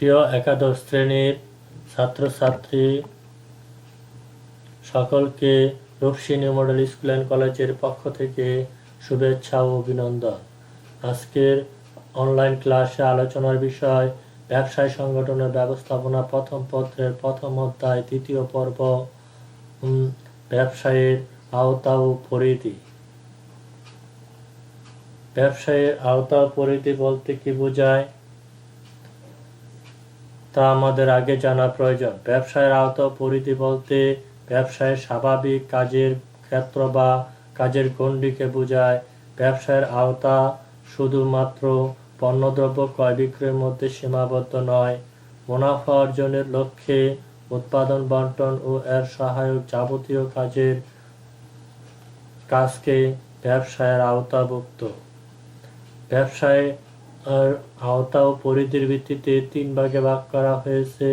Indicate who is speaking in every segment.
Speaker 1: প্রিয় একাদশ শ্রেণীর ছাত্রছাত্রী সকলকে রূপসিনী মডেল স্কুল অ্যান্ড কলেজের পক্ষ থেকে শুভেচ্ছা ও অভিনন্দন। আজকের অনলাইন ক্লাসে আলোচনার বিষয় ব্যবসায় সংগঠনের ব্যবস্থাপনা প্রথম পত্রের প্রথম অধ্যায় দ্বিতীয় পর্ব ব্যবসায়ের আওতা ও পরিধি। ব্যবসায়ের আওতা ও পরিধি বলতে কি বোঝায় তা আমাদের আগে জানা প্রয়োজন। ব্যবসায়ের আওতা ও পরিধি বলতে ব্যবসায়ের স্বাভাবিক কাজের ক্ষেত্র বা কাজের গণ্ডিকে বোঝায়। ব্যবসায়ের আওতা শুধুমাত্র পণ্যদ্রব্য ক্রয় বিক্রয়ের মধ্যে সীমাবদ্ধ নয়, মুনাফা অর্জনের লক্ষ্যে উৎপাদন বণ্টন ও এর সহায়ক যাবতীয় কাজকে ব্যবসায়ের আওতাভুক্ত। ব্যবসায় আওতা ও পরিধির ভিত্তিতে তিন ভাগে ভাগ করা হয়েছে: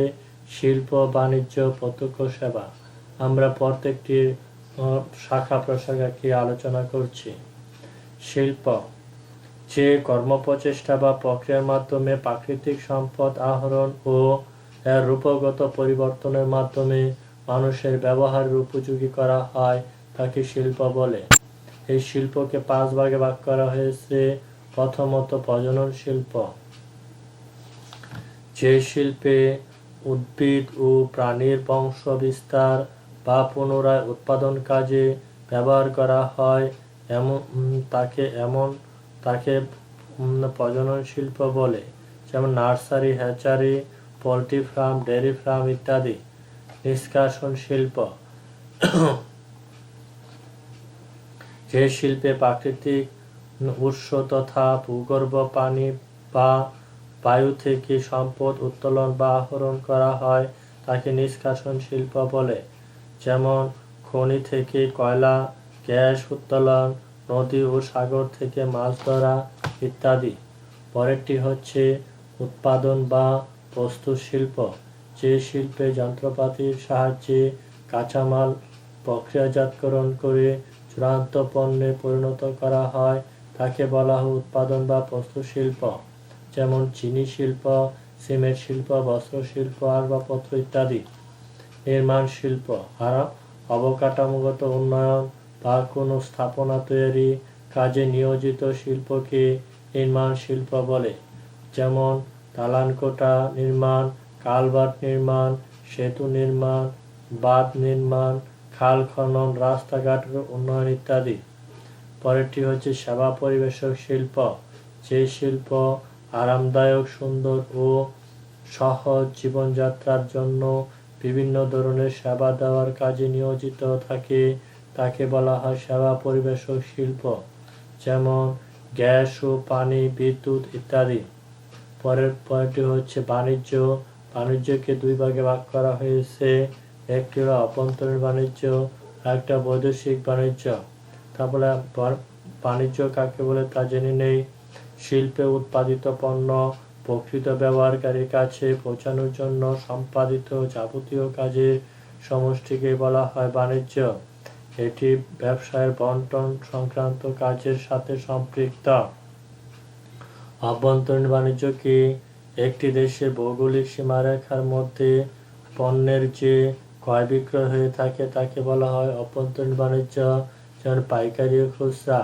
Speaker 1: শিল্প, বাণিজ্য, প্রত্যক্ষ সেবা। আমরা প্রত্যেকটির শাখা প্রশাখাকে আলোচনা করছি। শিল্প যে কর্মপ্রচেষ্টা বা প্রক্রিয়ার মাধ্যমে প্রাকৃতিক সম্পদ আহরণ ও এর রূপগত পরিবর্তনের মাধ্যমে মানুষের ব্যবহারের উপযোগী করা হয় তাকে শিল্প বলে। এই শিল্পকে 5 ভাগে ভাগ করা হয়েছে। প্রথমত প্রজনন শিল্প, যে শিল্পে উদ্ভিদ ও প্রাণীর বংশ বিস্তার বা পুনরায় উৎপাদন কাজে ব্যবহার করা হয় তাকে প্রজনন শিল্প বলে, যেমন nursery, hatchery, poultry farm, dairy farm ইত্যাদি। নিষ্কাশন শিল্প যে শিল্পে প্রাকৃতিক উৎস তথা ভূগর্ভ পানি বা বায়ু থেকে সম্পদ উত্তোলন বা আহরণ করা হয় তাকে নিষ্কাশন শিল্প বলে, যেমন খনি থেকে কয়লা, গ্যাস উত্তোলন, নদী ও সাগর থেকে মাছ ধরা ইত্যাদি। পরেরটি হচ্ছে উৎপাদন বা প্রস্তুত শিল্প, যে শিল্পে যন্ত্রপাতির সাহায্যে কাঁচামাল প্রক্রিয়াজাতকরণ করে চূড়ান্ত পণ্যে পরিণত করা হয় তাকে বলা হয় উৎপাদন বা প্রস্তুত শিল্প, যেমন চিনি শিল্প, সিমেন্ট শিল্প, বস্ত্র শিল্প, আসবাবপত্র ইত্যাদি। নির্মাণ শিল্প অবকাঠামোগত উন্নয়ন বা কোনো স্থাপনা তৈরি কাজে নিয়োজিত শিল্পকে নির্মাণ শিল্প বলে, যেমন দালানকোঠা নির্মাণ, কালভার্ট নির্মাণ, সেতু নির্মাণ, বাঁধ নির্মাণ, খাল খনন, রাস্তাঘাটের উন্নয়ন ইত্যাদি। পরেরটি হচ্ছে সেবা পরিবেশক শিল্প, যে শিল্প আরামদায়ক, সুন্দর ও সহজ জীবনযাত্রার জন্য বিভিন্ন ধরনের সেবা দেওয়ার কাজে নিয়োজিত থাকে তাকে বলা হয় সেবা পরিবেশক শিল্প, যেমন গ্যাস ও পানি, বিদ্যুৎ ইত্যাদি। পরেরটি হচ্ছে বাণিজ্য। বাণিজ্যকে 2 ভাগে ভাগ করা হয়েছে, একটি হলো অভ্যন্তরীণ বাণিজ্য আর একটা বৈদেশিক বাণিজ্য। তারপরে বাণিজ্য কাকে বলে তা জেনে নেই। শিল্পে উৎপাদিত পণ্য প্রকৃত ব্যবহারকারীর কাছে পৌঁছানোর জন্য সম্পাদিত যাবতীয় কাজের সমষ্টিকে বলা হয় বাণিজ্য। এটি ব্যবসায়ের বণ্টন সংক্রান্ত কাজের সাথে সম্পৃক্ত। অভ্যন্তরীণ বাণিজ্য কি? একটি দেশের ভৌগোলিক সীমারেখার মধ্যে পণ্যের যে ক্রয় বিক্রয় হয়ে থাকে তাকে বলা হয় অভ্যন্তরীণ বাণিজ্য, যেমন পাইকারি ও খুচরা।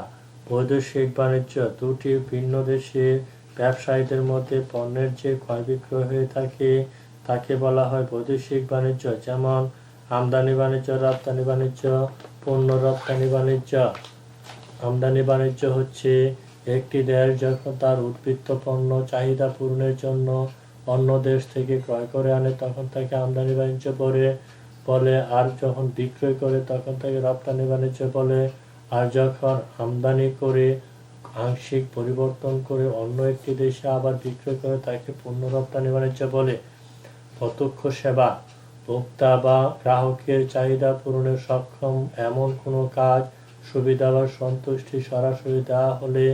Speaker 1: বৈদেশিক বাণিজ্য দুটি ভিন্ন দেশের ব্যবসায়ীদের মধ্যে পণ্যের যে ক্রয় বিক্রয় হয়ে থাকে তাকে বলা হয় বৈদেশিক বাণিজ্য, যেমন আমদানি বাণিজ্য, রপ্তানি বাণিজ্য, পণ্য রপ্তানি বাণিজ্য। আমদানি বাণিজ্য হচ্ছে একটি দেশ যখন তার উদ্বৃত্ত পণ্য চাহিদা পূরণের জন্য অন্য দেশ থেকে ক্রয় করে আনে তখন তাকে আমদানি বাণিজ্য বলে, আর যখন বিক্রয় করে তখন তাকে রপ্তানি বাণিজ্য বলে। আর যখন আমদানি করে আংশিক পরিবর্তন করে অন্য একটি দেশে আবার বিক্রয় করে তাকে পণ্য রপ্তানি বাণিজ্য বলে। প্রত্যক্ষ সেবা ভোক্তা বা গ্রাহকের চাহিদা পূরণে সক্ষম এমন কোনো কাজ, সুবিধা বা সন্তুষ্টি সরাসরি দেওয়া হলে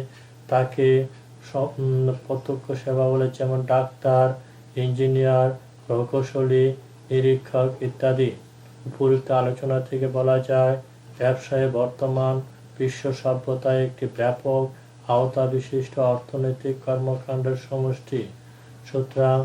Speaker 1: তাকে প্রত্যক্ষ সেবা বলে, যেমন ডাক্তার, ইঞ্জিনিয়ার, প্রকৌশলী, নিরীক্ষক ইত্যাদি। উপরোক্ত আলোচনা থেকে বলা যায় ব্যবসায়ে বর্তমান বিশ্ব সভ্যতায় একটি ব্যাপক আওতা বিশিষ্ট অর্থনৈতিক কর্মকাণ্ডের সমষ্টি। সুতরাং